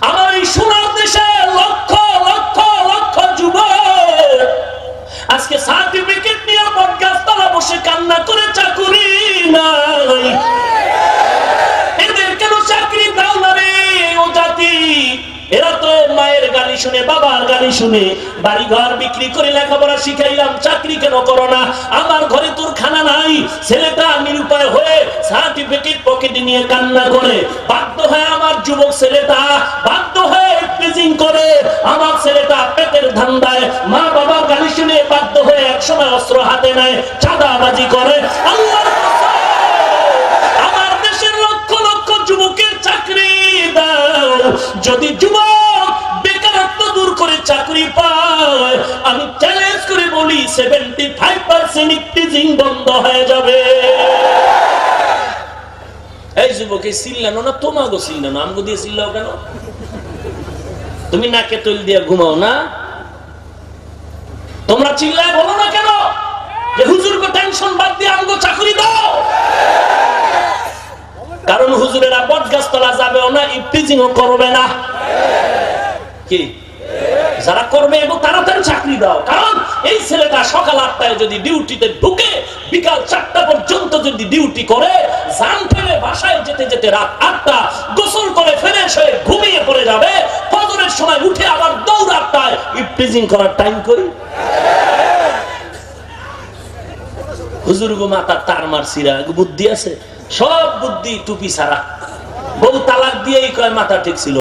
আমার এই সোনার দেশে লক্ষ লক্ষ লক্ষ যুবক আজকে সার্টিফিকেট নিয়ে বটগাছতলা বসে কান্না করে চাকরি নাই। এদের কেন চাকরি দাও না রে ও জাতি? এরা তো মায়ের গালি শুনে, বাবার গালি শুনে বাড়ি ঘর বিক্রি করে লেখাপড়া শিখাইলাম, চাকরি কেন করো না? আমার ঘরে তোর খানা নাই। ছেলেটা নিরুপায় হয়ে সার্টিফিকেট পকেটে নিয়ে কান্না করে, বাধ্য হয়ে আমার যুবক ছেলেটা বাধ্য হয়ে প্রিজিং করে, আমার ছেলেটা পেটের ধান্দায় মা বাবার গালি শুনে বাধ্য হয়ে একসময় অস্ত্র হাতে নেয়, চাঁদাবাজি করে। আল্লাহ আমার দেশের লক্ষ লক্ষ যুবকের চাকরি দাও। যদি যুবক বেকারত্ব দূর করে চাকরি পায়, আমি চ্যালেঞ্জ করে বলি 75% টিচিং বন্ধ হয়ে যাবে। এই যুবকে চিল্লানো না, তোমাকে চিল্লানো, আমগো দিয়ে চিল্লাও কেন? তুমি নাকে তৈল দিয়ে ঘুমাও না? তোমরা চিল্লায় বলো না কেন যে হুজুরকে টেনশন বাদ দিয়ে আমগো চাকরি দাও? কারণ হুজুরেরা বটগাছতলা যাবেও না, ইফতিজিংও করবে না। কি যারা করবে এবং তাড়াতাড়ি চাকরি দাও। কারণ এই ছেলেটা সকাল 8টায় যদি ডিউটিতে ঢুকে বিকাল 4টা পর্যন্ত যদি ডিউটি করে, জান ফেলে বাসায় যেতে যেতে রাত 8টা, গোসল করে ফ্রেশ হয়ে ঘুমিয়ে পড়ে যাবে, ফজরের সময় উঠে আবার দৌড় 8টায় ইফতিজিং করার টাইম করি। হুজুর গো মাথা তার মারছিরা, বুদ্ধি আছে? সব বুদ্ধি টুপি ছাড়া। বউ তালাক দিয়েই কয় মাথা ঠিক ছিল।